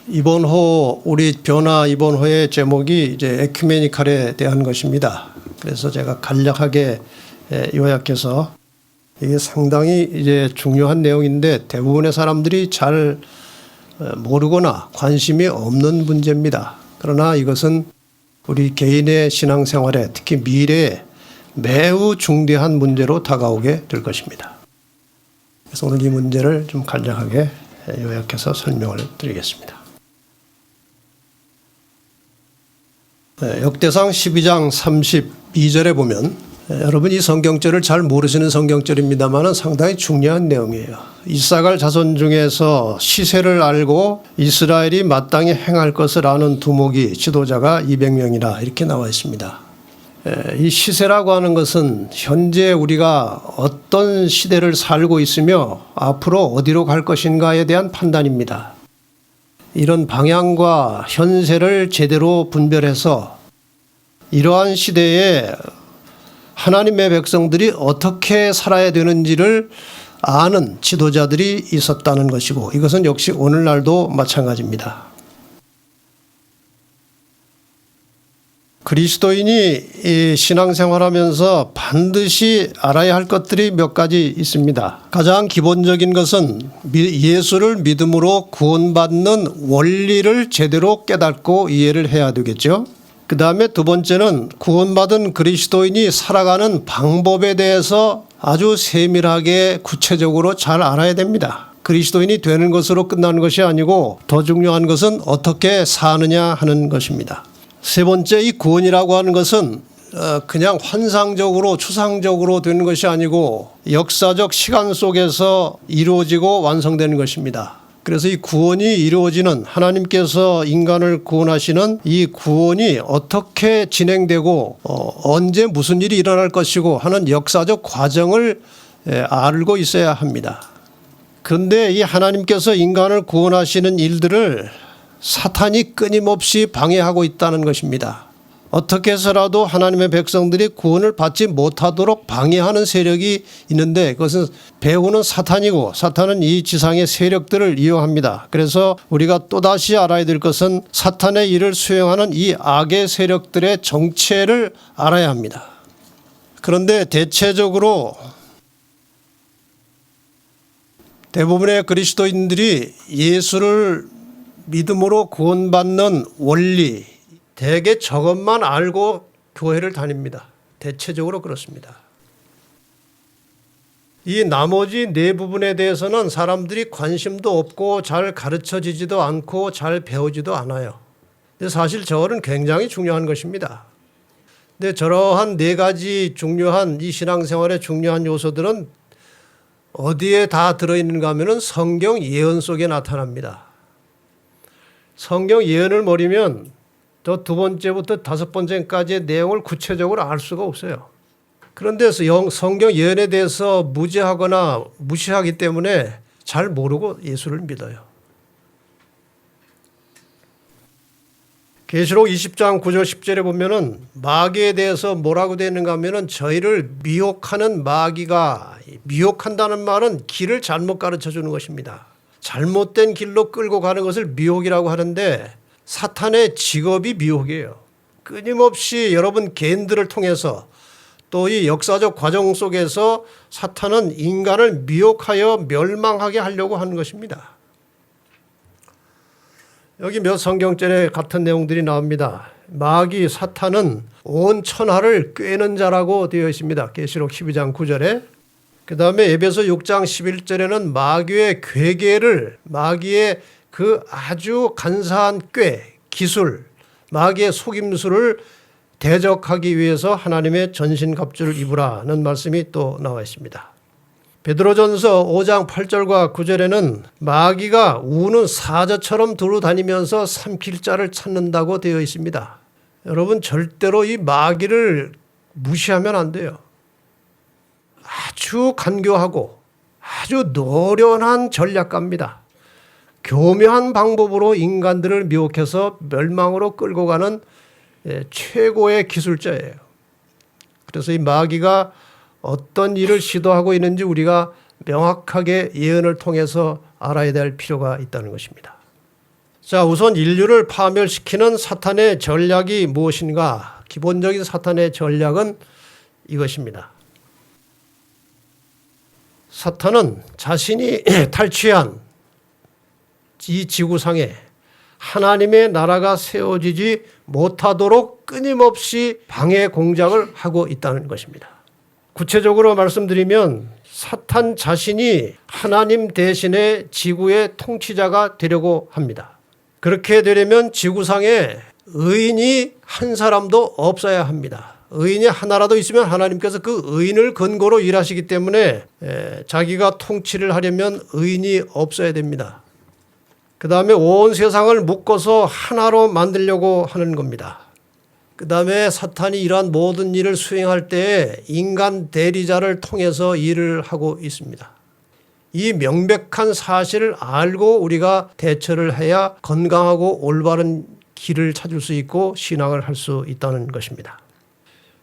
이번호 우리 변화 이번호의 제목이 이제 에큐메니칼에 대한 것입니다. 그래서 제가 간략하게 요약해서 이게 상당히 이제 중요한 내용인데 대부분의 사람들이 잘 모르거나 관심이 없는 문제입니다. 그러나 이것은 우리 개인의 신앙생활에 특히 미래에 매우 중대한 문제로 다가오게 될 것입니다. 그래서 오늘 이 문제를 좀 간략하게 요약해서 설명을 드리겠습니다. 역대상 12장 32절에 보면 여러분 이 성경절을 잘 모르시는 성경절입니다만 상당히 중요한 내용이에요. 이사갈 자손 중에서 시세를 알고 이스라엘이 마땅히 행할 것을 아는 두목이 지도자가 200명이라 이렇게 나와 있습니다. 이 시세라고 하는 것은 현재 우리가 어떤 시대를 살고 있으며 앞으로 어디로 갈 것인가에 대한 판단입니다. 이런 방향과 현세를 제대로 분별해서 이러한 시대에 하나님의 백성들이 어떻게 살아야 되는지를 아는 지도자들이 있었다는 것이고 이것은 역시 오늘날도 마찬가지입니다. 그리스도인이 신앙생활하면서 반드시 알아야 할 것들이 몇 가지 있습니다. 가장 기본적인 것은 예수를 믿음으로 구원받는 원리를 제대로 깨닫고 이해를 해야 되겠죠. 그 다음에 두 번째는 구원받은 그리스도인이 살아가는 방법에 대해서 아주 세밀하게 구체적으로 잘 알아야 됩니다. 그리스도인이 되는 것으로 끝나는 것이 아니고 더 중요한 것은 어떻게 사느냐 하는 것입니다. 세 번째, 이 구원이라고 하는 것은 그냥 환상적으로 추상적으로 되는 것이 아니고 역사적 시간 속에서 이루어지고 완성되는 것입니다. 그래서 이 구원이 이루어지는 하나님께서 인간을 구원하시는 이 구원이 어떻게 진행되고 언제 무슨 일이 일어날 것이고 하는 역사적 과정을 알고 있어야 합니다. 그런데 이 하나님께서 인간을 구원하시는 일들을 사탄이 끊임없이 방해하고 있다는 것입니다. 어떻게 해서라도 하나님의 백성들이 구원을 받지 못하도록 방해하는 세력이 있는데 그것은 배후는 사탄이고 사탄은 이 지상의 세력들을 이용합니다. 그래서 우리가 또다시 알아야 될 것은 사탄의 일을 수행하는 이 악의 세력들의 정체를 알아야 합니다. 그런데 대체적으로 대부분의 그리스도인들이 예수를 믿음으로 구원받는 원리 대개 저것만 알고 교회를 다닙니다. 대체적으로 그렇습니다. 이 나머지 네 부분에 대해서는 사람들이 관심도 없고 잘 가르쳐지지도 않고 잘 배우지도 않아요. 근데 사실 저는 굉장히 중요한 것입니다. 근데 저러한 네 가지 중요한 이 신앙생활의 중요한 요소들은 어디에 다 들어있는가 하면 성경 예언 속에 나타납니다. 성경 예언을 모르면 또 두 번째부터 다섯 번째까지의 내용을 구체적으로 알 수가 없어요. 그런데 성경 예언에 대해서 무지하거나 무시하기 때문에 잘 모르고 예수를 믿어요. 계시록 20장 9절 10절에 보면은 마귀에 대해서 뭐라고 되어 있는가 하면은 저희를 미혹하는 마귀가, 미혹한다는 말은 길을 잘못 가르쳐 주는 것입니다. 잘못된 길로 끌고 가는 것을 미혹이라고 하는데 사탄의 직업이 미혹이에요. 끊임없이 여러분 개인들을 통해서 또 이 역사적 과정 속에서 사탄은 인간을 미혹하여 멸망하게 하려고 하는 것입니다. 여기 몇 성경절에 같은 내용들이 나옵니다. 마귀 사탄은 온 천하를 꿰는 자라고 되어 있습니다. 계시록 12장 9절에. 그 다음에 에베소 6장 11절에는 마귀의 괴계를, 마귀의 그 아주 간사한 꾀, 기술, 마귀의 속임수를 대적하기 위해서 하나님의 전신갑주를 입으라는 말씀이 또 나와 있습니다. 베드로전서 5장 8절과 9절에는 마귀가 우는 사자처럼 두루다니면서 삼킬 자를 찾는다고 되어 있습니다. 여러분 절대로 이 마귀를 무시하면 안 돼요. 아주 간교하고 아주 노련한 전략가입니다. 교묘한 방법으로 인간들을 미혹해서 멸망으로 끌고 가는 최고의 기술자예요. 그래서 이 마귀가 어떤 일을 시도하고 있는지 우리가 명확하게 예언을 통해서 알아야 될 필요가 있다는 것입니다. 자, 우선 인류를 파멸시키는 사탄의 전략이 무엇인가? 기본적인 사탄의 전략은 이것입니다. 사탄은 자신이 탈취한 이 지구상에 하나님의 나라가 세워지지 못하도록 끊임없이 방해 공작을 하고 있다는 것입니다. 구체적으로 말씀드리면 사탄 자신이 하나님 대신에 지구의 통치자가 되려고 합니다. 그렇게 되려면 지구상에 의인이 한 사람도 없어야 합니다. 의인이 하나라도 있으면 하나님께서 그 의인을 근거로 일하시기 때문에 자기가 통치를 하려면 의인이 없어야 됩니다. 그 다음에 온 세상을 묶어서 하나로 만들려고 하는 겁니다. 그 다음에 사탄이 이러한 모든 일을 수행할 때 인간 대리자를 통해서 일을 하고 있습니다. 이 명백한 사실을 알고 우리가 대처를 해야 건강하고 올바른 길을 찾을 수 있고 신앙을 할 수 있다는 것입니다.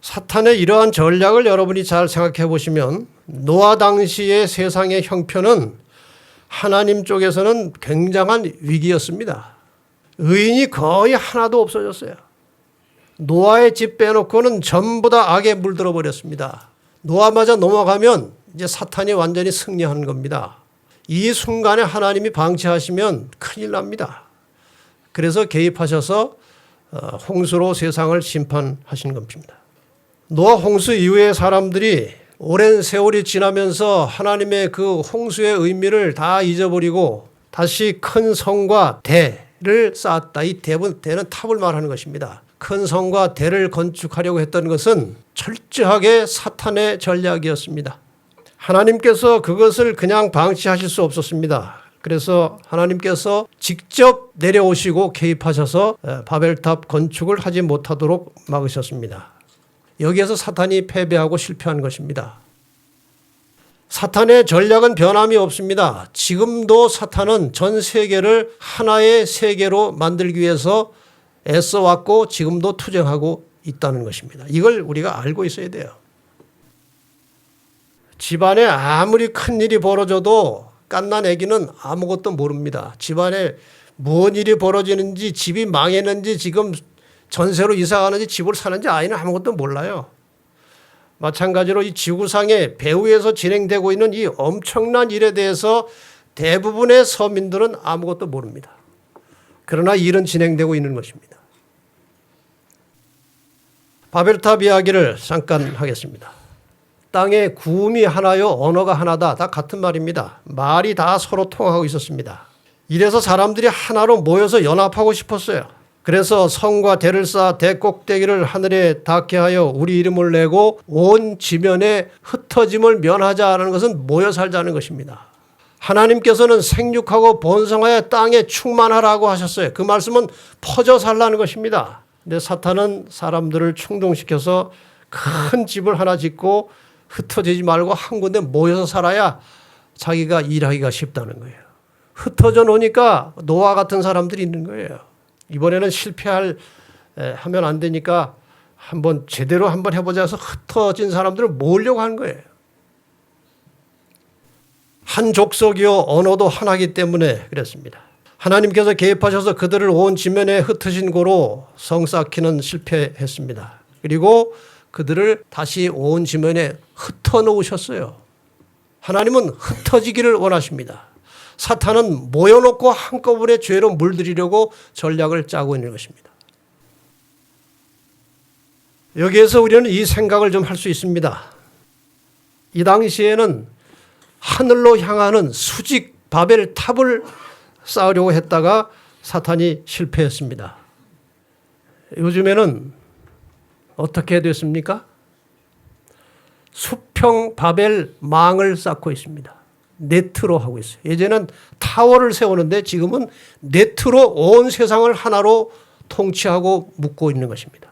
사탄의 이러한 전략을 여러분이 잘 생각해 보시면 노아 당시의 세상의 형편은 하나님 쪽에서는 굉장한 위기였습니다. 의인이 거의 하나도 없어졌어요. 노아의 집 빼놓고는 전부 다 악에 물들어 버렸습니다. 노아마저 넘어가면 이제 사탄이 완전히 승리하는 겁니다. 이 순간에 하나님이 방치하시면 큰일 납니다. 그래서 개입하셔서 홍수로 세상을 심판하신 겁니다. 노아 홍수 이후에 사람들이 오랜 세월이 지나면서 하나님의 그 홍수의 의미를 다 잊어버리고 다시 큰 성과 대를 쌓았다. 이 대는 탑을 말하는 것입니다. 큰 성과 대를 건축하려고 했던 것은 철저하게 사탄의 전략이었습니다. 하나님께서 그것을 그냥 방치하실 수 없었습니다. 그래서 하나님께서 직접 내려오시고 개입하셔서 바벨탑 건축을 하지 못하도록 막으셨습니다. 여기에서 사탄이 패배하고 실패한 것입니다. 사탄의 전략은 변함이 없습니다. 지금도 사탄은 전 세계를 하나의 세계로 만들기 위해서 애써왔고 지금도 투쟁하고 있다는 것입니다. 이걸 우리가 알고 있어야 돼요. 집안에 아무리 큰 일이 벌어져도 갓난 아기는 아무것도 모릅니다. 집안에 무슨 일이 벌어지는지, 집이 망했는지, 지금 전세로 이사 가는지, 집을 사는지 아이는 아무것도 몰라요. 마찬가지로 이 지구상의 배후에서 진행되고 있는 이 엄청난 일에 대해서 대부분의 서민들은 아무것도 모릅니다. 그러나 일은 진행되고 있는 것입니다. 바벨탑 이야기를 잠깐 하겠습니다. 땅에 구음이 하나요, 언어가 하나다. 다 같은 말입니다. 말이 다 서로 통하고 있었습니다. 이래서 사람들이 하나로 모여서 연합하고 싶었어요. 그래서 성과 대를 쌓아 대 꼭대기를 하늘에 닿게 하여 우리 이름을 내고 온 지면에 흩어짐을 면하자는 것은 모여 살자는 것입니다. 하나님께서는 생육하고 번성하여 땅에 충만하라고 하셨어요. 그 말씀은 퍼져 살라는 것입니다. 근데 사탄은 사람들을 충동시켜서 큰 집을 하나 짓고 흩어지지 말고 한 군데 모여서 살아야 자기가 일하기가 쉽다는 거예요. 흩어져 놓으니까 노아 같은 사람들이 있는 거예요. 이번에는 하면 안 되니까 제대로 한번 해보자 해서 흩어진 사람들을 모으려고 하는 거예요. 한 족속이요 언어도 하나이기 때문에 그랬습니다. 하나님께서 개입하셔서 그들을 온 지면에 흩으신 고로 성 쌓기는 실패했습니다. 그리고 그들을 다시 온 지면에 흩어 놓으셨어요. 하나님은 흩어지기를 원하십니다. 사탄은 모여놓고 한꺼번에 죄로 물들이려고 전략을 짜고 있는 것입니다. 여기에서 우리는 이 생각을 좀 할 수 있습니다. 이 당시에는 하늘로 향하는 수직 바벨 탑을 쌓으려고 했다가 사탄이 실패했습니다. 요즘에는 어떻게 됐습니까? 수평 바벨 망을 쌓고 있습니다. 네트로 하고 있어요. 예전에는 타워를 세우는데 지금은 네트로 온 세상을 하나로 통치하고 묶고 있는 것입니다.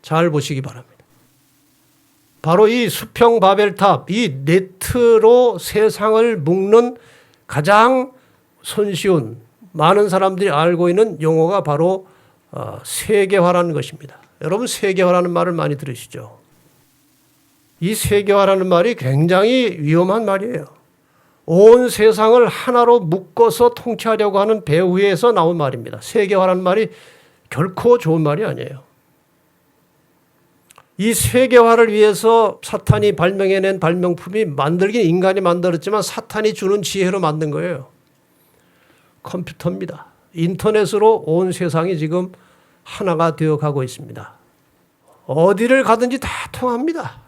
잘 보시기 바랍니다. 바로 이 수평 바벨탑, 이 네트로 세상을 묶는 가장 손쉬운 많은 사람들이 알고 있는 용어가 바로 세계화라는 것입니다. 여러분 세계화라는 말을 많이 들으시죠? 이 세계화라는 말이 굉장히 위험한 말이에요. 온 세상을 하나로 묶어서 통치하려고 하는 배후에서 나온 말입니다. 세계화라는 말이 결코 좋은 말이 아니에요. 이 세계화를 위해서 사탄이 발명해낸 발명품이 만들긴 인간이 만들었지만 사탄이 주는 지혜로 만든 거예요. 컴퓨터입니다. 인터넷으로 온 세상이 지금 하나가 되어가고 있습니다. 어디를 가든지 다 통합니다.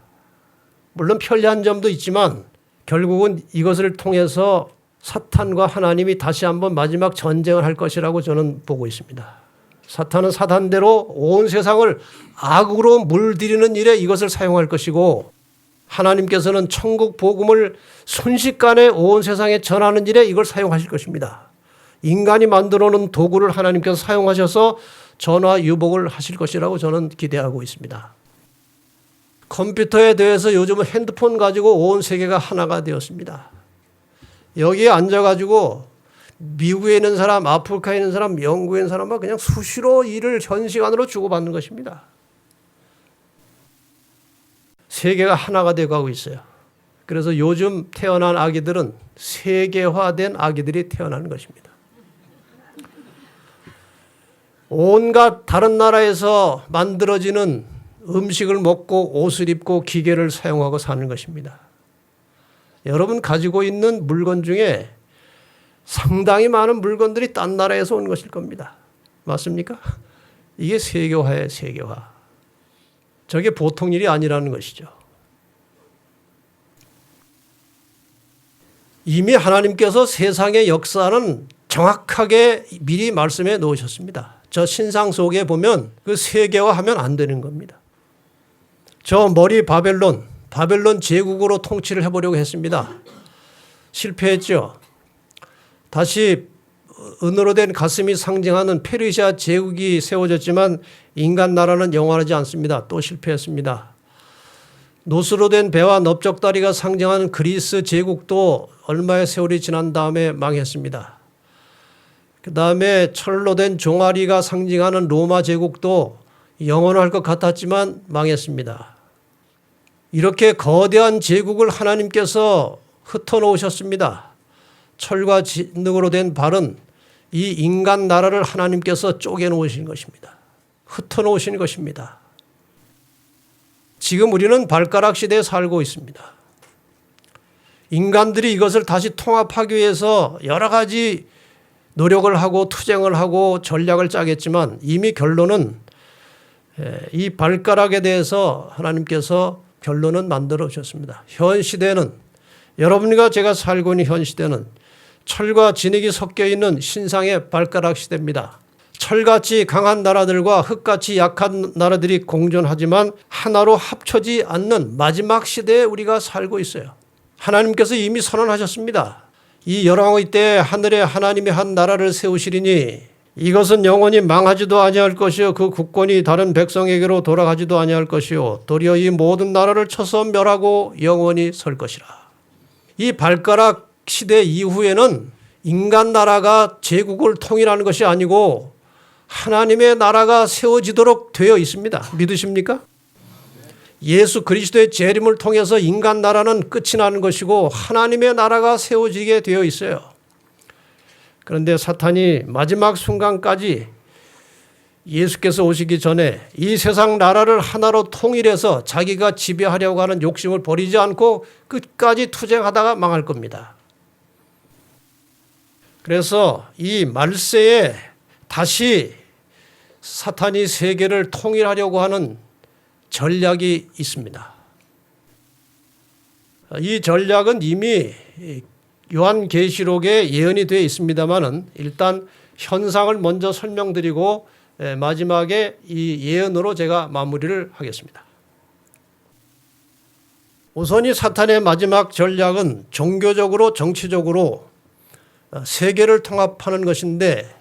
물론 편리한 점도 있지만 결국은 이것을 통해서 사탄과 하나님이 다시 한번 마지막 전쟁을 할 것이라고 저는 보고 있습니다. 사탄은 사단대로 온 세상을 악으로 물들이는 일에 이것을 사용할 것이고 하나님께서는 천국 복음을 순식간에 온 세상에 전하는 일에 이걸 사용하실 것입니다. 인간이 만들어 놓은 도구를 하나님께서 사용하셔서 전화 유복을 하실 것이라고 저는 기대하고 있습니다. 컴퓨터에 대해서 요즘은 핸드폰 가지고 온 세계가 하나가 되었습니다. 여기에 앉아가지고 미국에 있는 사람, 아프리카에 있는 사람, 영국에 있는 사람과 그냥 수시로 일을 현 시간으로 주고받는 것입니다. 세계가 하나가 되어가고 있어요. 그래서 요즘 태어난 아기들은 세계화된 아기들이 태어나는 것입니다. 온갖 다른 나라에서 만들어지는 음식을 먹고 옷을 입고 기계를 사용하고 사는 것입니다. 여러분 가지고 있는 물건 중에 상당히 많은 물건들이 딴 나라에서 온 것일 겁니다. 맞습니까? 이게 세계화예요, 세계화. 저게 보통 일이 아니라는 것이죠. 이미 하나님께서 세상의 역사는 정확하게 미리 말씀해 놓으셨습니다. 저 신상 속에 보면 그 세계화하면 안 되는 겁니다. 저 머리 바벨론 제국으로 통치를 해보려고 했습니다. 실패했죠. 다시 은으로 된 가슴이 상징하는 페르시아 제국이 세워졌지만 인간 나라는 영원하지 않습니다. 또 실패했습니다. 노스로 된 배와 넓적다리가 상징하는 그리스 제국도 얼마의 세월이 지난 다음에 망했습니다. 그 다음에 철로 된 종아리가 상징하는 로마 제국도 영원할 것 같았지만 망했습니다. 이렇게 거대한 제국을 하나님께서 흩어놓으셨습니다. 철과 진흙으로 된 발은 이 인간 나라를 하나님께서 쪼개놓으신 것입니다. 흩어놓으신 것입니다. 지금 우리는 발가락 시대에 살고 있습니다. 인간들이 이것을 다시 통합하기 위해서 여러 가지 노력을 하고 투쟁을 하고 전략을 짜겠지만 이미 결론은 이 발가락에 대해서 하나님께서 결론은 만들어 주셨습니다. 현 시대는 여러분과 제가 살고 있는 현 시대는 철과 진흙이 섞여 있는 신상의 발가락 시대입니다. 철같이 강한 나라들과 흙같이 약한 나라들이 공존하지만 하나로 합쳐지 않는 마지막 시대에 우리가 살고 있어요. 하나님께서 이미 선언하셨습니다. 이 열왕의 때에 하늘에 하나님이 한 나라를 세우시리니 이것은 영원히 망하지도 아니할 것이요 그 국권이 다른 백성에게로 돌아가지도 아니할 것이요 도리어 이 모든 나라를 쳐서 멸하고 영원히 설 것이라. 이 발가락 시대 이후에는 인간 나라가 제국을 통일하는 것이 아니고 하나님의 나라가 세워지도록 되어 있습니다. 믿으십니까? 예수 그리스도의 재림을 통해서 인간 나라는 끝이 나는 것이고 하나님의 나라가 세워지게 되어 있어요. 그런데 사탄이 마지막 순간까지 예수께서 오시기 전에 이 세상 나라를 하나로 통일해서 자기가 지배하려고 하는 욕심을 버리지 않고 끝까지 투쟁하다가 망할 겁니다. 그래서 이 말세에 다시 사탄이 세계를 통일하려고 하는 전략이 있습니다. 이 전략은 이미 요한계시록에 예언이 되어 있습니다만은 일단 현상을 먼저 설명드리고 마지막에 이 예언으로 제가 마무리를 하겠습니다. 우선 이 사탄의 마지막 전략은 종교적으로 정치적으로 세계를 통합하는 것인데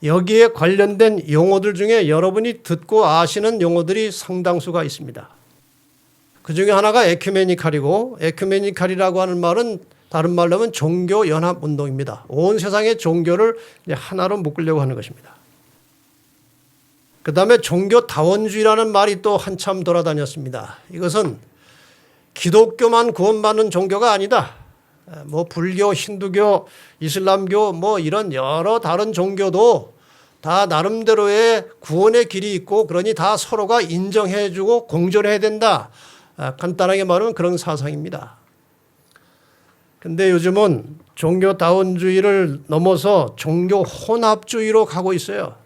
여기에 관련된 용어들 중에 여러분이 듣고 아시는 용어들이 상당수가 있습니다. 그 중에 하나가 에큐메니칼이고 에큐메니칼이라고 하는 말은 다른 말로 하면 종교연합운동입니다. 온 세상의 종교를 하나로 묶으려고 하는 것입니다. 그 다음에 종교다원주의라는 말이 또 한참 돌아다녔습니다. 이것은 기독교만 구원받는 종교가 아니다. 뭐 불교, 힌두교, 이슬람교 뭐 이런 여러 다른 종교도 다 나름대로의 구원의 길이 있고 그러니 다 서로가 인정해주고 공존해야 된다. 간단하게 말하면 그런 사상입니다. 근데 요즘은 종교다운주의를 넘어서 종교 혼합주의로 가고 있어요.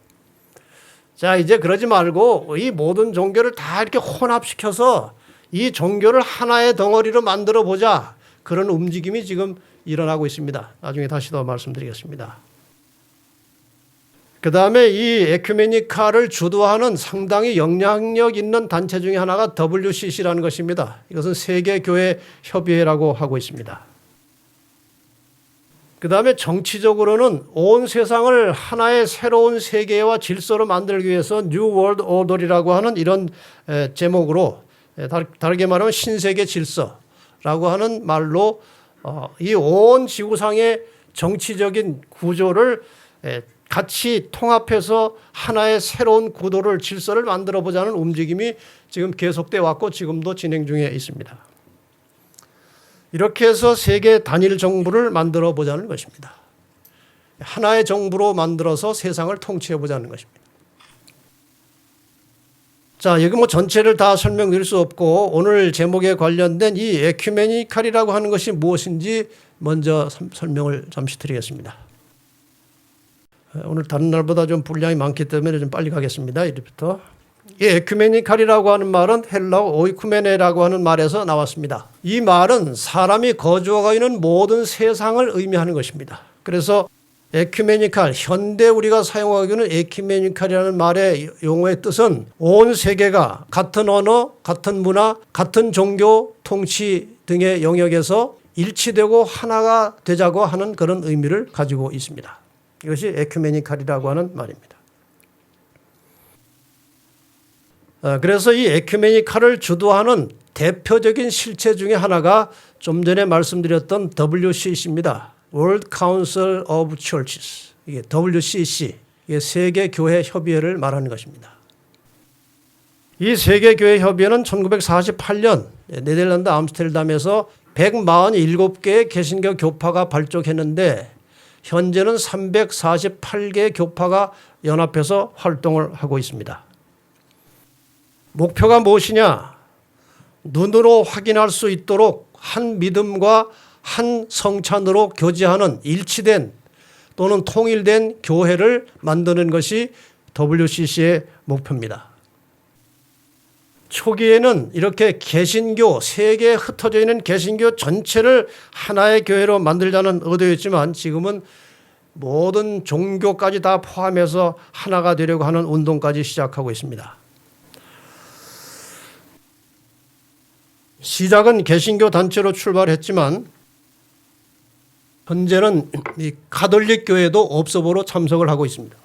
자, 이제 그러지 말고 이 모든 종교를 다 이렇게 혼합시켜서 이 종교를 하나의 덩어리로 만들어 보자. 그런 움직임이 지금 일어나고 있습니다. 나중에 다시 더 말씀드리겠습니다. 그 다음에 이 에큐메니카를 주도하는 상당히 영향력 있는 단체 중에 하나가 WCC라는 것입니다. 이것은 세계교회협의회라고 하고 있습니다. 그 다음에 정치적으로는 온 세상을 하나의 새로운 세계와 질서로 만들기 위해서 New World Order이라고 하는 이런 제목으로 다르게 말하면 신세계 질서라고 하는 말로 이 온 지구상의 정치적인 구조를 같이 통합해서 하나의 새로운 구도를 질서를 만들어 보자는 움직임이 지금 계속돼 왔고 지금도 진행 중에 있습니다. 이렇게 해서 세계 단일 정부를 만들어 보자는 것입니다. 하나의 정부로 만들어서 세상을 통치해 보자는 것입니다. 자, 여기 뭐 전체를 다 설명드릴 수 없고 오늘 제목에 관련된 이 에큐메니칼이라고 하는 것이 무엇인지 먼저 설명을 잠시 드리겠습니다. 오늘 다른 날보다 좀 분량이 많기 때문에 좀 빨리 가겠습니다. 이제부터. 이 에큐메니칼이라고 하는 말은 헬라어 오이쿠메네라고 하는 말에서 나왔습니다. 이 말은 사람이 거주하고 있는 모든 세상을 의미하는 것입니다. 그래서 에큐메니칼, 현대 우리가 사용하고 있는 에큐메니칼이라는 말의 용어의 뜻은 온 세계가 같은 언어, 같은 문화, 같은 종교, 통치 등의 영역에서 일치되고 하나가 되자고 하는 그런 의미를 가지고 있습니다. 이것이 에큐메니칼이라고 하는 말입니다. 그래서 이 에큐메니칼을 주도하는 대표적인 실체 중에 하나가 좀 전에 말씀드렸던 WCC입니다. World Council of Churches. 이게 WCC, 이게 세계교회협의회를 말하는 것입니다. 이 세계교회협의회는 1948년 네덜란드 암스테르담에서 147개의 개신교 교파가 발족했는데 현재는 348개의 교파가 연합해서 활동을 하고 있습니다. 목표가 무엇이냐? 눈으로 확인할 수 있도록 한 믿음과 한 성찬으로 교제하는 일치된 또는 통일된 교회를 만드는 것이 WCC의 목표입니다. 초기에는 이렇게 개신교, 세계에 흩어져 있는 개신교 전체를 하나의 교회로 만들자는 의도였지만 지금은 모든 종교까지 다 포함해서 하나가 되려고 하는 운동까지 시작하고 있습니다. 시작은 개신교 단체로 출발했지만 현재는 이 가톨릭 교회도 업소보로 참석을 하고 있습니다.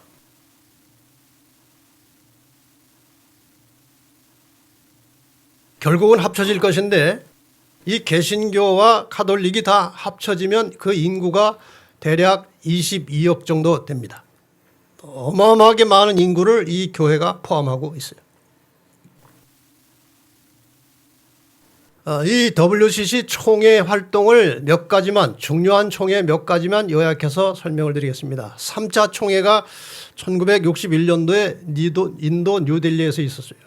결국은 합쳐질 것인데 이 개신교와 가톨릭이 다 합쳐지면 그 인구가 대략 22억 정도 됩니다. 어마어마하게 많은 인구를 이 교회가 포함하고 있어요. 이 WCC 총회 활동을 몇 가지만, 중요한 총회 몇 가지만 요약해서 설명을 드리겠습니다. 3차 총회가 1961년도에 인도 뉴델리에서 있었어요.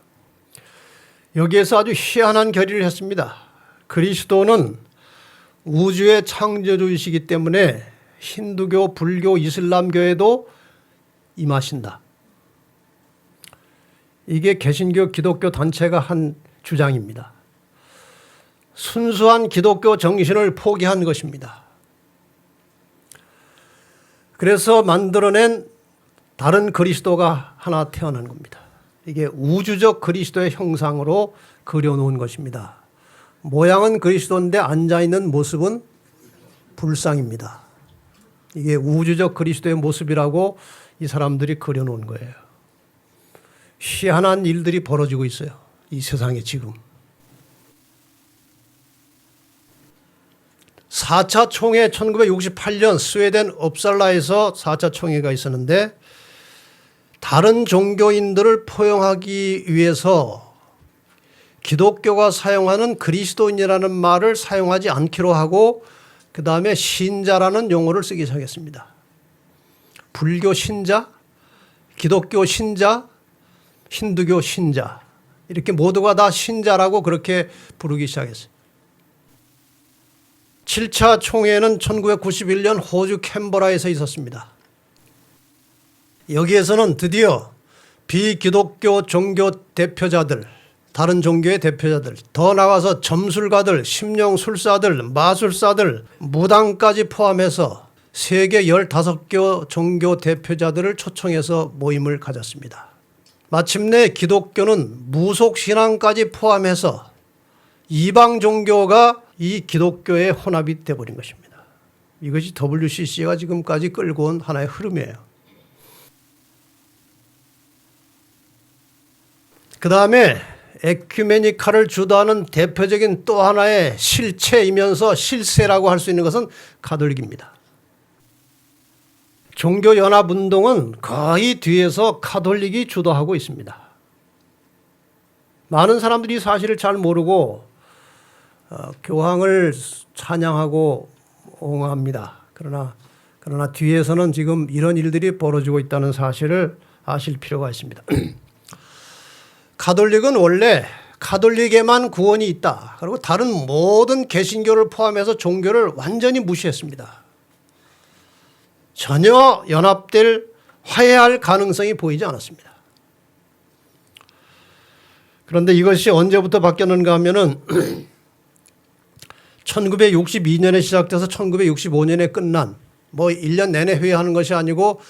여기에서 아주 희한한 결의를 했습니다. 그리스도는 우주의 창조주이시기 때문에 힌두교, 불교, 이슬람교에도 임하신다. 이게 개신교, 기독교 단체가 한 주장입니다. 순수한 기독교 정신을 포기한 것입니다. 그래서 만들어낸 다른 그리스도가 하나 태어난 겁니다. 이게 우주적 그리스도의 형상으로 그려놓은 것입니다. 모양은 그리스도인데 앉아있는 모습은 불상입니다. 이게 우주적 그리스도의 모습이라고 이 사람들이 그려놓은 거예요. 희한한 일들이 벌어지고 있어요. 이 세상에 지금. 4차 총회 1968년 스웨덴 업살라에서 4차 총회가 있었는데 다른 종교인들을 포용하기 위해서 기독교가 사용하는 그리스도인이라는 말을 사용하지 않기로 하고 그 다음에 신자라는 용어를 쓰기 시작했습니다. 불교 신자, 기독교 신자, 힌두교 신자, 이렇게 모두가 다 신자라고 그렇게 부르기 시작했어요. 7차 총회는 1991년 호주 캔버라에서 있었습니다. 여기에서는 드디어 비기독교 종교 대표자들, 다른 종교의 대표자들, 더 나아가서 점술가들, 심령술사들, 마술사들, 무당까지 포함해서 세계 15개 종교 대표자들을 초청해서 모임을 가졌습니다. 마침내 기독교는 무속신앙까지 포함해서 이방 종교가 이 기독교의 혼합이 되어버린 것입니다. 이것이 WCC가 지금까지 끌고 온 하나의 흐름이에요. 그 다음에 에큐메니카를 주도하는 대표적인 또 하나의 실체이면서 실세라고 할 수 있는 것은 가톨릭입니다. 종교연합운동은 거의 뒤에서 가톨릭이 주도하고 있습니다. 많은 사람들이 사실을 잘 모르고 교황을 찬양하고 옹호합니다. 그러나 뒤에서는 지금 이런 일들이 벌어지고 있다는 사실을 아실 필요가 있습니다. 가톨릭은 원래 가톨릭에만 구원이 있다. 그리고 다른 모든 개신교를 포함해서 종교를 완전히 무시했습니다. 전혀 연합될 화해할 가능성이 보이지 않았습니다. 그런데 이것이 언제부터 바뀌었는가 하면은 1962년에 시작돼서 1965년에 끝난, 뭐 1년 내내 회의하는 것이 아니고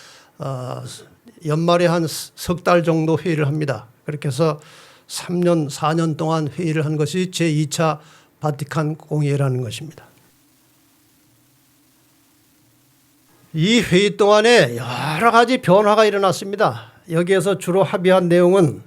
연말에 한 석 달 정도 회의를 합니다. 그렇게 해서 3년, 4년 동안 회의를 한 것이 제2차 바티칸 공의회라는 것입니다. 이 회의 동안에 여러 가지 변화가 일어났습니다. 여기에서 주로 합의한 내용은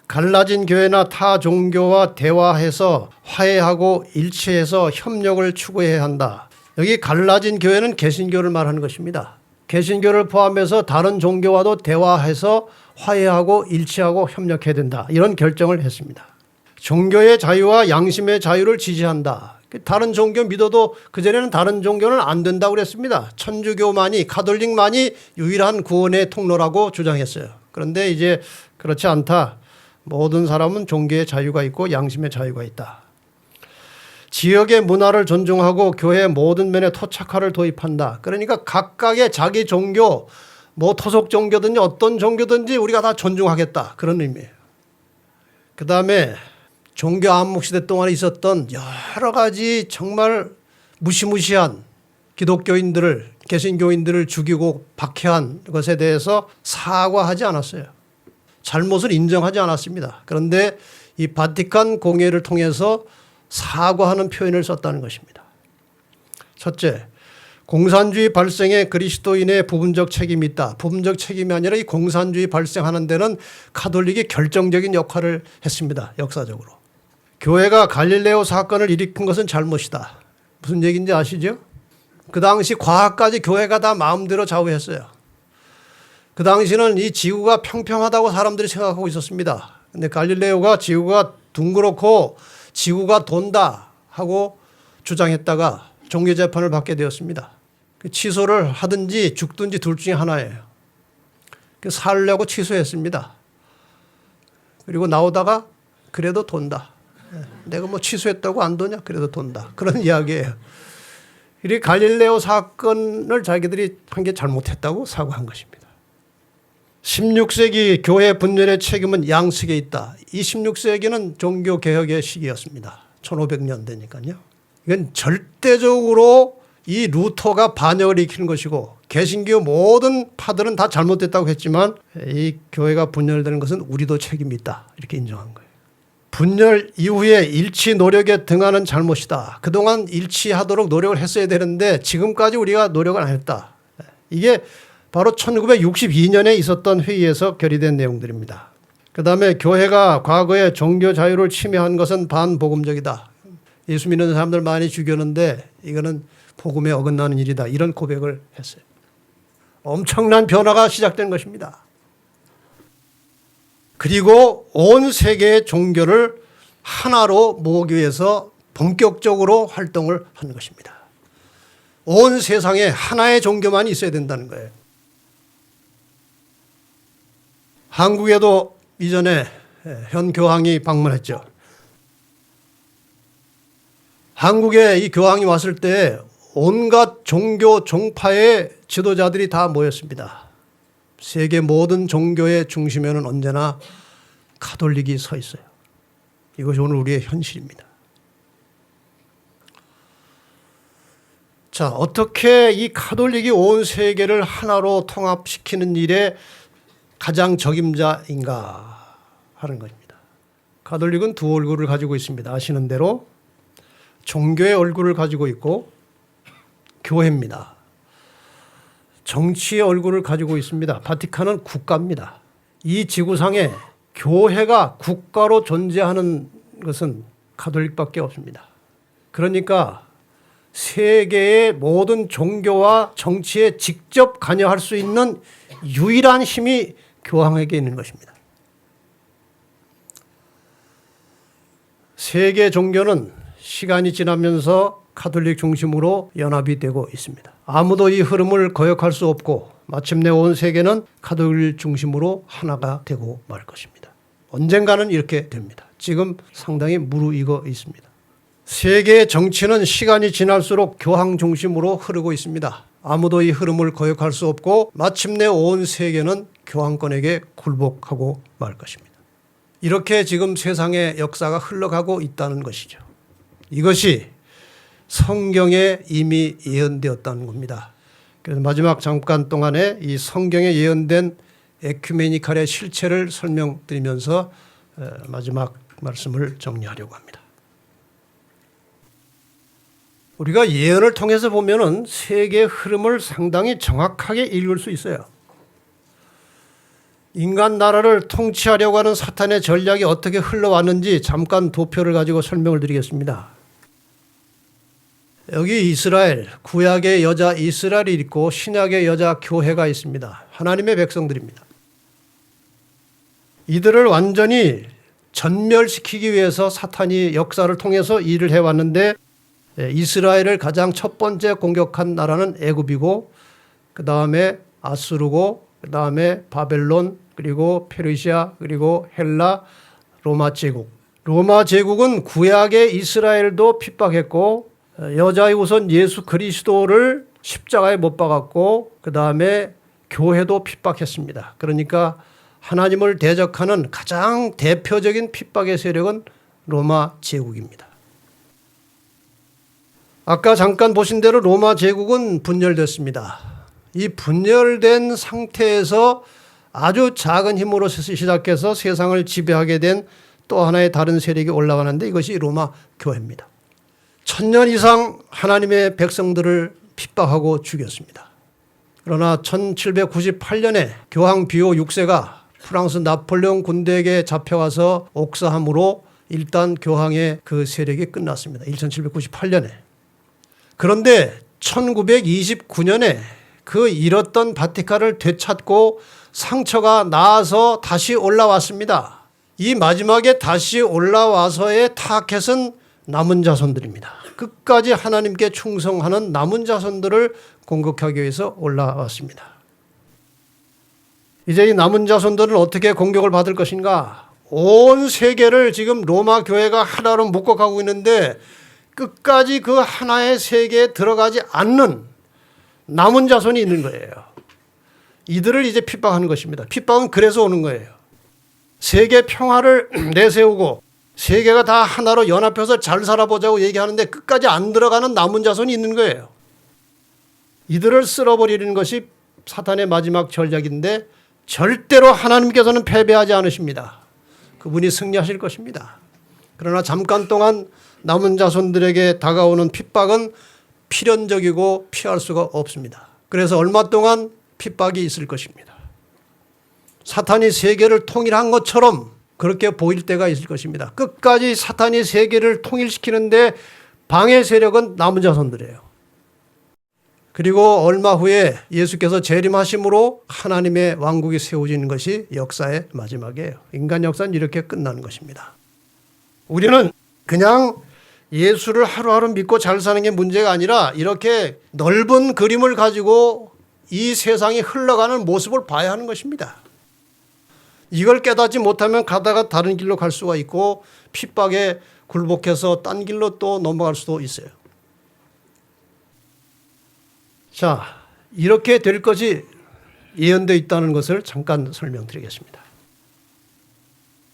갈라진 교회나 타 종교와 대화해서 화해하고 일치해서 협력을 추구해야 한다. 여기 갈라진 교회는 개신교를 말하는 것입니다. 개신교를 포함해서 다른 종교와도 대화해서 화해하고 일치하고 협력해야 된다. 이런 결정을 했습니다. 종교의 자유와 양심의 자유를 지지한다. 다른 종교 믿어도 그전에는 다른 종교는 안 된다고 그랬습니다. 천주교만이, 가톨릭만이 유일한 구원의 통로라고 주장했어요. 그런데 이제 그렇지 않다. 모든 사람은 종교의 자유가 있고 양심의 자유가 있다. 지역의 문화를 존중하고 교회의 모든 면에 토착화를 도입한다. 그러니까 각각의 자기 종교, 뭐 토속 종교든지 어떤 종교든지 우리가 다 존중하겠다. 그런 의미예요. 그 다음에 종교 암묵시대 동안에 있었던 여러 가지 정말 무시무시한 기독교인들을, 개신교인들을 죽이고 박해한 것에 대해서 사과하지 않았어요. 잘못을 인정하지 않았습니다. 그런데 이 바티칸 공회를 통해서 사과하는 표현을 썼다는 것입니다. 첫째, 공산주의 발생에 그리스도인의 부분적 책임이 있다. 부분적 책임이 아니라 이 공산주의 발생하는 데는 가톨릭이 결정적인 역할을 했습니다. 역사적으로. 교회가 갈릴레오 사건을 일으킨 것은 잘못이다. 무슨 얘기인지 아시죠? 그 당시 과학까지 교회가 다 마음대로 좌우했어요. 그 당시는 이 지구가 평평하다고 사람들이 생각하고 있었습니다. 근데 갈릴레오가 지구가 둥그렇고 지구가 돈다 하고 주장했다가 종교재판을 받게 되었습니다. 취소를 하든지 죽든지 둘 중에 하나예요. 살려고 취소했습니다. 그리고 나오다가 그래도 돈다. 내가 뭐 취소했다고 안 도냐? 그래도 돈다. 그런 이야기예요. 이 갈릴레오 사건을 자기들이 한 게 잘못했다고 사과한 것입니다. 16세기 교회 분열의 책임은 양측에 있다. 이 16세기는 종교개혁의 시기였습니다. 1500년대니까요. 이건 절대적으로 이 루터가 반역을 일으키는 것이고 개신교 모든 파들은 다 잘못됐다고 했지만 이 교회가 분열되는 것은 우리도 책임이 있다. 이렇게 인정한 거예요. 분열 이후에 일치 노력에 등하는 잘못이다. 그동안 일치하도록 노력을 했어야 되는데 지금까지 우리가 노력을 안 했다. 이게 바로 1962년에 있었던 회의에서 결의된 내용들입니다. 그 다음에 교회가 과거에 종교 자유를 침해한 것은 반복음적이다. 예수 믿는 사람들 많이 죽였는데 이거는 복음에 어긋나는 일이다. 이런 고백을 했어요. 엄청난 변화가 시작된 것입니다. 그리고 온 세계의 종교를 하나로 모으기 위해서 본격적으로 활동을 하는 것입니다. 온 세상에 하나의 종교만 있어야 된다는 거예요. 한국에도 이전에 현 교황이 방문했죠. 한국에 이 교황이 왔을 때 온갖 종교 종파의 지도자들이 다 모였습니다. 세계 모든 종교의 중심에는 언제나 가톨릭이 서 있어요. 이것이 오늘 우리의 현실입니다. 자, 어떻게 이 가톨릭이 온 세계를 하나로 통합시키는 일에 가장 적임자인가 하는 것입니다. 가톨릭은 두 얼굴을 가지고 있습니다. 아시는 대로 종교의 얼굴을 가지고 있고 교회입니다. 정치의 얼굴을 가지고 있습니다. 바티칸은 국가입니다. 이 지구상에 교회가 국가로 존재하는 것은 가톨릭밖에 없습니다. 그러니까 세계의 모든 종교와 정치에 직접 관여할 수 있는 유일한 힘이 교황에게 있는 것입니다. 세계 종교는 시간이 지나면서 가톨릭 중심으로 연합이 되고 있습니다. 아무도 이 흐름을 거역할 수 없고 마침내 온 세계는 가톨릭 중심으로 하나가 되고 말 것입니다. 언젠가는 이렇게 됩니다. 지금 상당히 무르익어 있습니다. 세계의 정치는 시간이 지날수록 교황 중심으로 흐르고 있습니다. 아무도 이 흐름을 거역할 수 없고 마침내 온 세계는 교황권에게 굴복하고 말 것입니다. 이렇게 지금 세상의 역사가 흘러가고 있다는 것이죠. 이것이 성경에 이미 예언되었다는 겁니다. 그래서 마지막 잠깐 동안에 이 성경에 예언된 에큐메니칼의 실체를 설명드리면서 마지막 말씀을 정리하려고 합니다. 우리가 예언을 통해서 보면은 세계의 흐름을 상당히 정확하게 읽을 수 있어요. 인간 나라를 통치하려고 하는 사탄의 전략이 어떻게 흘러왔는지 잠깐 도표를 가지고 설명을 드리겠습니다. 여기 이스라엘, 구약의 여자 이스라엘이 있고 신약의 여자 교회가 있습니다. 하나님의 백성들입니다. 이들을 완전히 전멸시키기 위해서 사탄이 역사를 통해서 일을 해왔는데 이스라엘을 가장 첫 번째 공격한 나라는 애굽이고 그 다음에 아수르고 그 다음에 바벨론 그리고 페르시아 그리고 헬라 로마 제국. 로마 제국은 구약의 이스라엘도 핍박했고 여자의 우선 예수 그리스도를 십자가에 못 박았고 그 다음에 교회도 핍박했습니다. 그러니까 하나님을 대적하는 가장 대표적인 핍박의 세력은 로마 제국입니다. 아까 잠깐 보신 대로 로마 제국은 분열됐습니다. 이 분열된 상태에서 아주 작은 힘으로 시작해서 세상을 지배하게 된 또 하나의 다른 세력이 올라가는데 이것이 로마 교회입니다. 1000년 이상 하나님의 백성들을 핍박하고 죽였습니다. 그러나 1798년에 교황 비오 6세가 프랑스 나폴레옹 군대에게 잡혀가서 옥사함으로 일단 교황의 그 세력이 끝났습니다. 1798년에. 그런데 1929년에 그 잃었던 바티칸을 되찾고 상처가 나아서 다시 올라왔습니다. 이 마지막에 다시 올라와서의 타겟은 남은 자손들입니다. 끝까지 하나님께 충성하는 남은 자손들을 공격하기 위해서 올라왔습니다. 이제 이 남은 자손들은 어떻게 공격을 받을 것인가? 온 세계를 지금 로마 교회가 하나로 묶어가고 있는데 끝까지 그 하나의 세계에 들어가지 않는 남은 자손이 있는 거예요. 이들을 이제 핍박하는 것입니다. 핍박은 그래서 오는 거예요. 세계 평화를 내세우고 세계가 다 하나로 연합해서 잘 살아보자고 얘기하는데 끝까지 안 들어가는 남은 자손이 있는 거예요. 이들을 쓸어버리는 것이 사탄의 마지막 전략인데 절대로 하나님께서는 패배하지 않으십니다. 그분이 승리하실 것입니다. 그러나 잠깐 동안 남은 자손들에게 다가오는 핍박은 필연적이고 피할 수가 없습니다. 그래서 얼마 동안 핍박이 있을 것입니다. 사탄이 세계를 통일한 것처럼 그렇게 보일 때가 있을 것입니다. 끝까지 사탄이 세계를 통일시키는데 방해 세력은 남은 자손들이에요. 그리고 얼마 후에 예수께서 재림하심으로 하나님의 왕국이 세워지는 것이 역사의 마지막이에요. 인간 역사는 이렇게 끝나는 것입니다. 우리는 그냥 예수를 하루하루 믿고 잘 사는 게 문제가 아니라 이렇게 넓은 그림을 가지고 이 세상이 흘러가는 모습을 봐야 하는 것입니다. 이걸 깨닫지 못하면 가다가 다른 길로 갈 수가 있고 핍박에 굴복해서 딴 길로 또 넘어갈 수도 있어요. 자, 이렇게 될 것이 예언되어 있다는 것을 잠깐 설명드리겠습니다.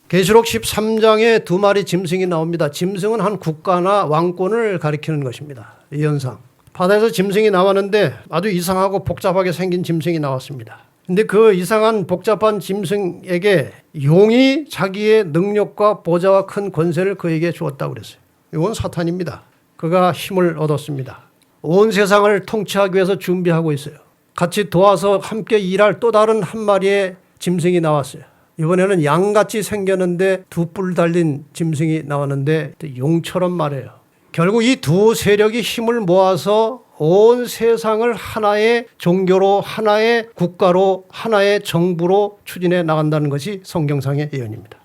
계시록 13장에 두 마리 짐승이 나옵니다. 짐승은 한 국가나 왕권을 가리키는 것입니다. 예언상. 바다에서 짐승이 나왔는데 아주 이상하고 복잡하게 생긴 짐승이 나왔습니다. 근데 그 이상한 복잡한 짐승에게 용이 자기의 능력과 보좌와 큰 권세를 그에게 주었다고 그랬어요. 이건 사탄입니다. 그가 힘을 얻었습니다. 온 세상을 통치하기 위해서 준비하고 있어요. 같이 도와서 함께 일할 또 다른 한 마리의 짐승이 나왔어요. 이번에는 양같이 생겼는데 두 뿔 달린 짐승이 나왔는데 용처럼 말해요. 결국 이 두 세력이 힘을 모아서 온 세상을 하나의 종교로, 하나의 국가로, 하나의 정부로 추진해 나간다는 것이 성경상의 예언입니다.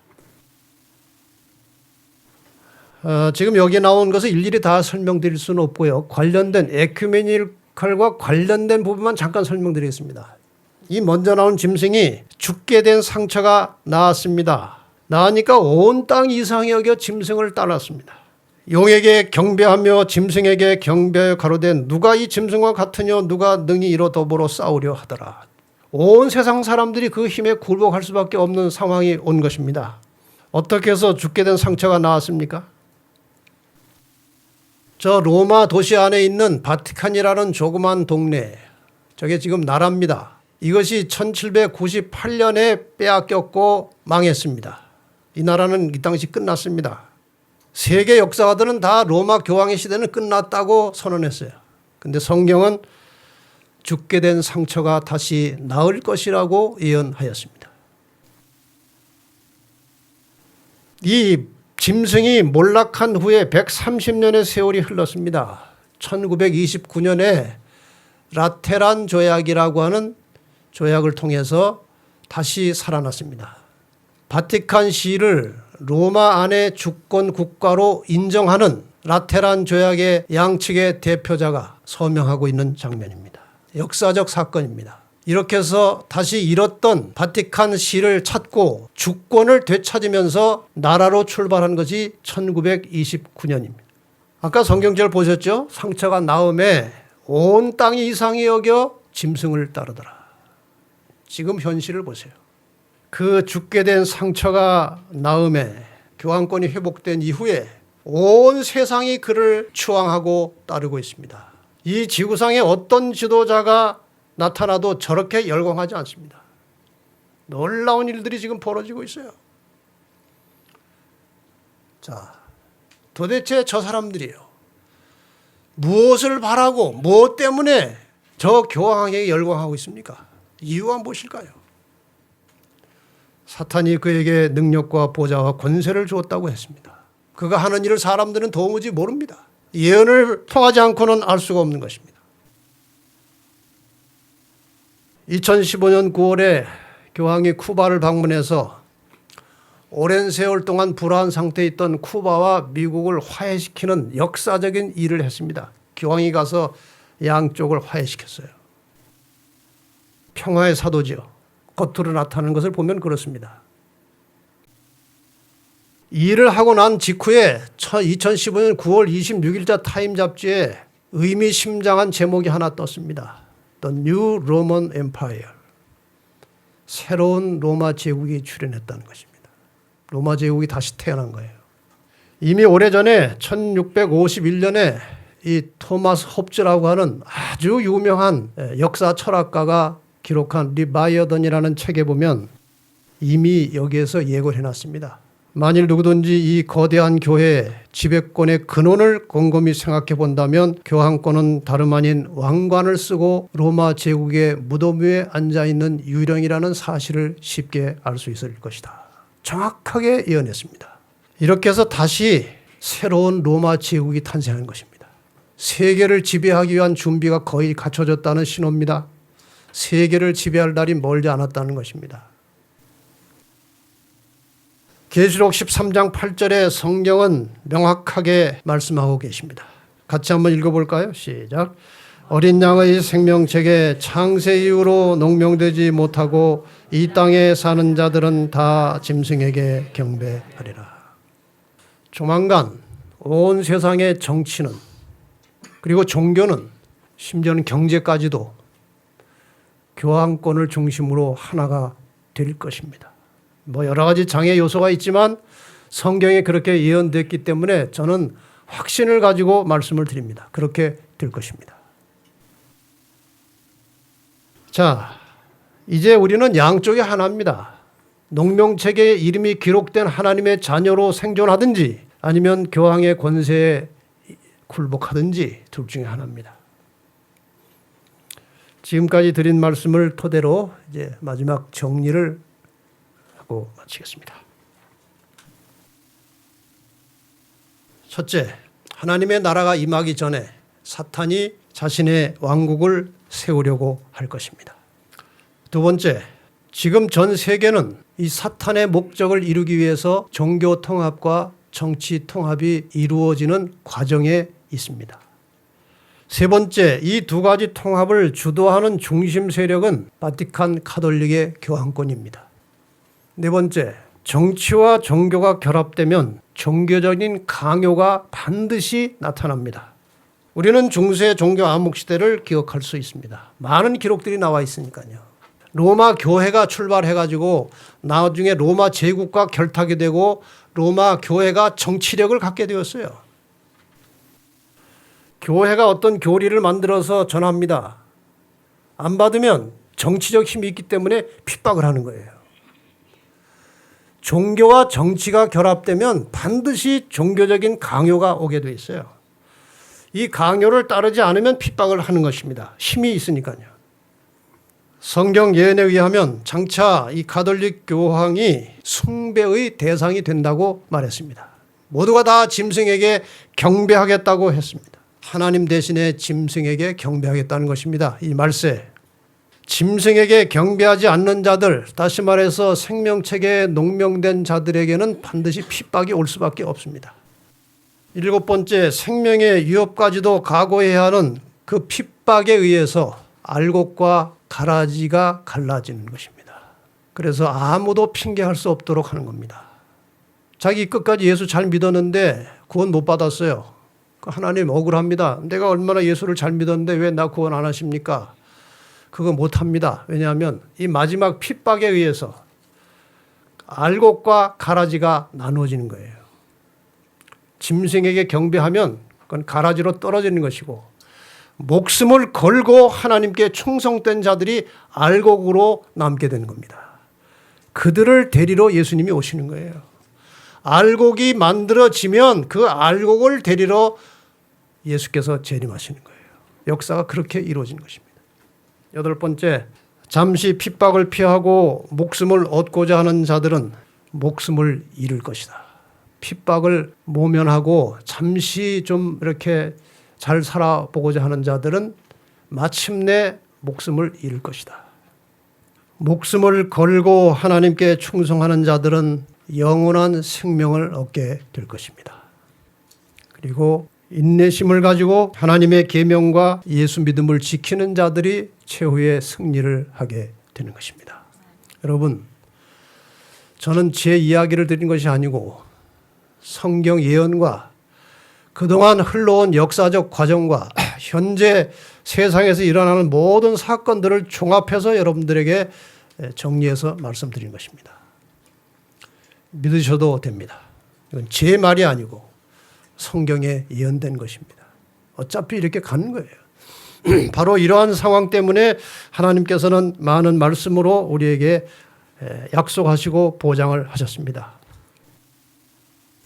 지금 여기 나온 것을 일일이 다 설명드릴 수는 없고요. 관련된 에큐메니칼과 관련된 부분만 잠깐 설명드리겠습니다. 이 먼저 나온 짐승이 죽게 된 상처가 나왔습니다. 나으니까 온 땅 이상히 여겨 짐승을 따랐습니다. 용에게 경배하며 짐승에게 경배하여 가로되 누가 이 짐승과 같으뇨 누가 능히 이로 더불어 싸우려 하더라. 온 세상 사람들이 그 힘에 굴복할 수밖에 없는 상황이 온 것입니다. 어떻게 해서 죽게 된 상처가 나왔습니까? 저 로마 도시 안에 있는 바티칸이라는 조그만 동네, 저게 지금 나라입니다. 이것이 1798년에 빼앗겼고 망했습니다. 이 나라는 이 당시 끝났습니다. 세계 역사가들은 다 로마 교황의 시대는 끝났다고 선언했어요. 근데 성경은 죽게 된 상처가 다시 나을 것이라고 예언하였습니다. 이 짐승이 몰락한 후에 130년의 세월이 흘렀습니다. 1929년에 라테란 조약이라고 하는 조약을 통해서 다시 살아났습니다. 바티칸시를 로마 안의 주권 국가로 인정하는 라테란 조약의 양측의 대표자가 서명하고 있는 장면입니다. 역사적 사건입니다. 이렇게 해서 다시 잃었던 바티칸시를 찾고 주권을 되찾으면서 나라로 출발한 것이 1929년입니다. 아까 성경절 보셨죠? 상처가 나음에 온 땅이 이상히 여겨 짐승을 따르더라. 지금 현실을 보세요. 그 죽게 된 상처가 나음에 교황권이 회복된 이후에 온 세상이 그를 추앙하고 따르고 있습니다. 이 지구상에 어떤 지도자가 나타나도 저렇게 열광하지 않습니다. 놀라운 일들이 지금 벌어지고 있어요. 자, 도대체 저 사람들이요. 무엇을 바라고 무엇 때문에 저 교황에게 열광하고 있습니까? 이유가 무엇일까요? 사탄이 그에게 능력과 보좌와 권세를 주었다고 했습니다. 그가 하는 일을 사람들은 도무지 모릅니다. 예언을 통하지 않고는 알 수가 없는 것입니다. 2015년 9월에 교황이 쿠바를 방문해서 오랜 세월 동안 불화한 상태에 있던 쿠바와 미국을 화해시키는 역사적인 일을 했습니다. 교황이 가서 양쪽을 화해시켰어요. 평화의 사도지요. 겉으로 나타나는 것을 보면 그렇습니다. 이 일을 하고 난 직후에 2015년 9월 26일자 타임 잡지에 의미심장한 제목이 하나 떴습니다. The New Roman Empire. 새로운 로마 제국이 출현했다는 것입니다. 로마 제국이 다시 태어난 거예요. 이미 오래전에 1651년에 이 토마스 홉즈라고 하는 아주 유명한 역사 철학가가 기록한 리바이어던이라는 책에 보면 이미 여기에서 예고를 해놨습니다. 만일 누구든지 이 거대한 교회의 지배권의 근원을 곰곰이 생각해 본다면 교황권은 다름 아닌 왕관을 쓰고 로마 제국의 무덤 위에 앉아있는 유령이라는 사실을 쉽게 알 수 있을 것이다. 정확하게 예언했습니다. 이렇게 해서 다시 새로운 로마 제국이 탄생한 것입니다. 세계를 지배하기 위한 준비가 거의 갖춰졌다는 신호입니다. 세계를 지배할 날이 멀지 않았다는 것입니다. 계시록 13장 8절에 성경은 명확하게 말씀하고 계십니다. 같이 한번 읽어볼까요? 시작. 어린 양의 생명책에 창세 이후로 농명되지 못하고 이 땅에 사는 자들은 다 짐승에게 경배하리라. 조만간 온 세상의 정치는, 그리고 종교는, 심지어는 경제까지도 교황권을 중심으로 하나가 될 것입니다. 여러 가지 장애 요소가 있지만 성경에 그렇게 예언됐기 때문에 저는 확신을 가지고 말씀을 드립니다. 그렇게 될 것입니다. 자, 이제 우리는 양쪽이 하나입니다. 농명책에 이름이 기록된 하나님의 자녀로 생존하든지 아니면 교황의 권세에 굴복하든지 둘 중에 하나입니다. 지금까지 드린 말씀을 토대로 이제 마지막 정리를 하고 마치겠습니다. 첫째, 하나님의 나라가 임하기 전에 사탄이 자신의 왕국을 세우려고 할 것입니다. 두 번째, 지금 전 세계는 이 사탄의 목적을 이루기 위해서 종교 통합과 정치 통합이 이루어지는 과정에 있습니다. 세 번째, 이 두 가지 통합을 주도하는 중심 세력은 바티칸 가톨릭의 교황권입니다. 네 번째, 정치와 종교가 결합되면 종교적인 강요가 반드시 나타납니다. 우리는 중세 종교 암흑 시대를 기억할 수 있습니다. 많은 기록들이 나와 있으니까요. 로마 교회가 출발해가지고 나중에 로마 제국과 결탁이 되고 로마 교회가 정치력을 갖게 되었어요. 교회가 어떤 교리를 만들어서 전합니다. 안 받으면 정치적 힘이 있기 때문에 핍박을 하는 거예요. 종교와 정치가 결합되면 반드시 종교적인 강요가 오게 돼 있어요. 이 강요를 따르지 않으면 핍박을 하는 것입니다. 힘이 있으니까요. 성경 예언에 의하면 장차 이 가톨릭 교황이 숭배의 대상이 된다고 말했습니다. 모두가 다 짐승에게 경배하겠다고 했습니다. 하나님 대신에 짐승에게 경배하겠다는 것입니다. 이 말세. 짐승에게 경배하지 않는 자들, 다시 말해서 생명책에 농명된 자들에게는 반드시 핍박이 올 수밖에 없습니다. 일곱 번째, 생명의 위협까지도 각오해야 하는 그 핍박에 의해서 알곡과 가라지가 갈라지는 것입니다. 그래서 아무도 핑계할 수 없도록 하는 겁니다. 자기 끝까지 예수 잘 믿었는데 구원 못 받았어요. 하나님 억울합니다. 내가 얼마나 예수를 잘 믿었는데 왜 나 구원 안 하십니까? 그거 못합니다. 왜냐하면 이 마지막 핍박에 의해서 알곡과 가라지가 나누어지는 거예요. 짐승에게 경배하면 그건 가라지로 떨어지는 것이고, 목숨을 걸고 하나님께 충성된 자들이 알곡으로 남게 되는 겁니다. 그들을 데리러 예수님이 오시는 거예요. 알곡이 만들어지면 그 알곡을 데리러 예수께서 재림하시는 거예요. 역사가 그렇게 이루어진 것입니다. 여덟 번째, 잠시 핍박을 피하고 목숨을 얻고자 하는 자들은 목숨을 잃을 것이다. 핍박을 모면하고 잠시 좀 이렇게 잘 살아보고자 하는 자들은 마침내 목숨을 잃을 것이다. 목숨을 걸고 하나님께 충성하는 자들은 영원한 생명을 얻게 될 것입니다. 그리고 인내심을 가지고 하나님의 계명과 예수 믿음을 지키는 자들이 최후의 승리를 하게 되는 것입니다. 여러분, 저는 제 이야기를 드린 것이 아니고 성경 예언과 그동안 흘러온 역사적 과정과 현재 세상에서 일어나는 모든 사건들을 종합해서 여러분들에게 정리해서 말씀드린 것입니다. 믿으셔도 됩니다. 이건 제 말이 아니고 성경에 예언된 것입니다. 어차피 이렇게 가는 거예요. 바로 이러한 상황 때문에 하나님께서는 많은 말씀으로 우리에게 약속하시고 보장을 하셨습니다.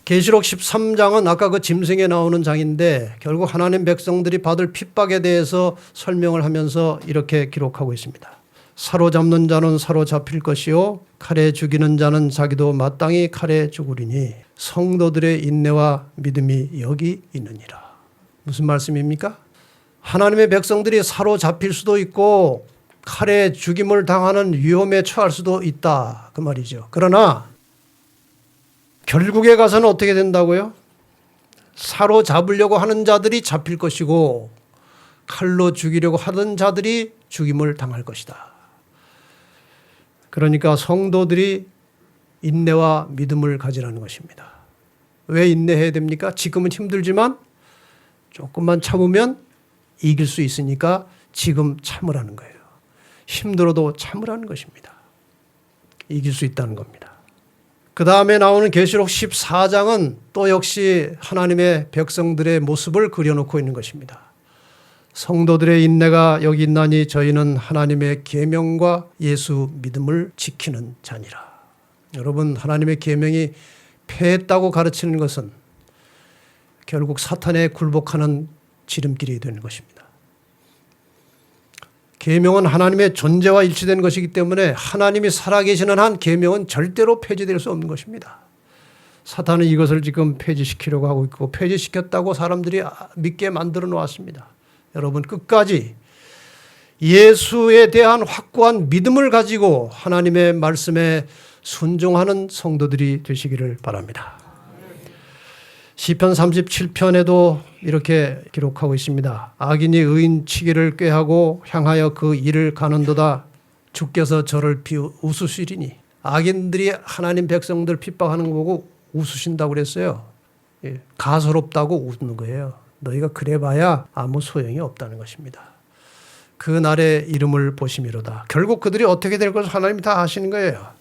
계시록 13장은 아까 그 짐승에 나오는 장인데 결국 하나님 백성들이 받을 핍박에 대해서 설명을 하면서 이렇게 기록하고 있습니다. 사로잡는 자는 사로잡힐 것이요 칼에 죽이는 자는 자기도 마땅히 칼에 죽으리니 성도들의 인내와 믿음이 여기 있느니라. 무슨 말씀입니까? 하나님의 백성들이 사로잡힐 수도 있고 칼에 죽임을 당하는 위험에 처할 수도 있다 그 말이죠. 그러나 결국에 가서는 어떻게 된다고요? 사로잡으려고 하는 자들이 잡힐 것이고 칼로 죽이려고 하던 자들이 죽임을 당할 것이다. 그러니까 성도들이 인내와 믿음을 가지라는 것입니다. 왜 인내해야 됩니까? 지금은 힘들지만 조금만 참으면 이길 수 있으니까 지금 참으라는 거예요. 힘들어도 참으라는 것입니다. 이길 수 있다는 겁니다. 그 다음에 나오는 계시록 14장은 또 역시 하나님의 백성들의 모습을 그려놓고 있는 것입니다. 성도들의 인내가 여기 있나니 저희는 하나님의 계명과 예수 믿음을 지키는 자니라. 여러분, 하나님의 계명이 패했다고 가르치는 것은 결국 사탄에 굴복하는 지름길이 되는 것입니다. 계명은 하나님의 존재와 일치된 것이기 때문에 하나님이 살아계시는 한 계명은 절대로 폐지될 수 없는 것입니다. 사탄은 이것을 지금 폐지시키려고 하고 있고 폐지시켰다고 사람들이 믿게 만들어 놓았습니다. 여러분, 끝까지 예수에 대한 확고한 믿음을 가지고 하나님의 말씀에 순종하는 성도들이 되시기를 바랍니다. 시편 37편에도 이렇게 기록하고 있습니다. 악인이 의인 치기를 꾀하고 향하여 그 일을 가는도다. 주께서 저를 비웃으시리니. 악인들이 하나님 백성들 핍박하는 거 보고 웃으신다고 그랬어요. 가소롭다고 웃는 거예요. 너희가 그래봐야 아무 소용이 없다는 것입니다. 그 날의 이름을 보심이로다. 결국 그들이 어떻게 될 것을 하나님이 다 아시는 거예요.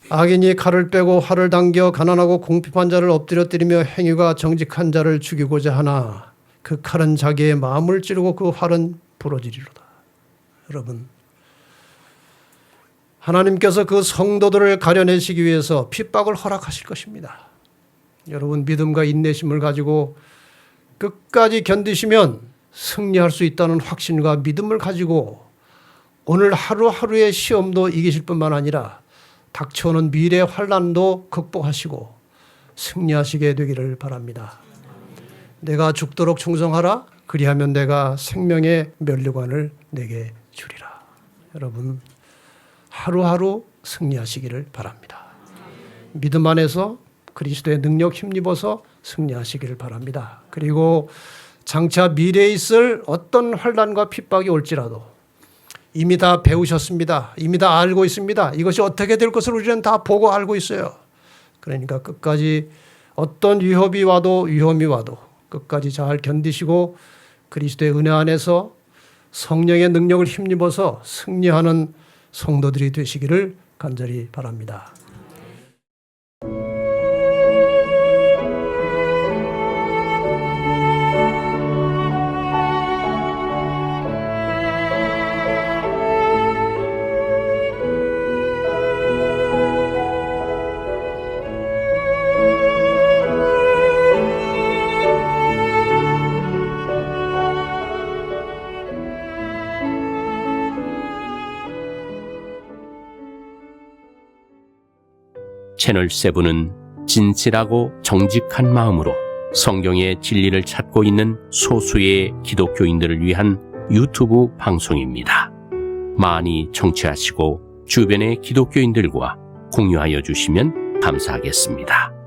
악인이 칼을 빼고 활을 당겨 가난하고 궁핍한 자를 엎드려 때리며 행위가 정직한 자를 죽이고자 하나 그 칼은 자기의 마음을 찌르고 그 활은 부러지리로다. 여러분, 하나님께서 그 성도들을 가려내시기 위해서 핍박을 허락하실 것입니다. 여러분, 믿음과 인내심을 가지고 끝까지 견디시면 승리할 수 있다는 확신과 믿음을 가지고 오늘 하루하루의 시험도 이기실 뿐만 아니라 닥쳐오는 미래의 환난도 극복하시고 승리하시게 되기를 바랍니다. 내가 죽도록 충성하라. 그리하면 내가 생명의 면류관을 내게 주리라. 여러분, 하루하루 승리하시기를 바랍니다. 믿음 안에서 그리스도의 능력 힘입어서 승리하시기를 바랍니다. 그리고 장차 미래에 있을 어떤 환난과 핍박이 올지라도 이미 다 배우셨습니다. 이미 다 알고 있습니다. 이것이 어떻게 될 것을 우리는 다 보고 알고 있어요. 그러니까 끝까지 어떤 위험이 와도 끝까지 잘 견디시고 그리스도의 은혜 안에서 성령의 능력을 힘입어서 승리하는 성도들이 되시기를 간절히 바랍니다. 채널7은 진실하고 정직한 마음으로 성경의 진리를 찾고 있는 소수의 기독교인들을 위한 유튜브 방송입니다. 많이 청취하시고 주변의 기독교인들과 공유하여 주시면 감사하겠습니다.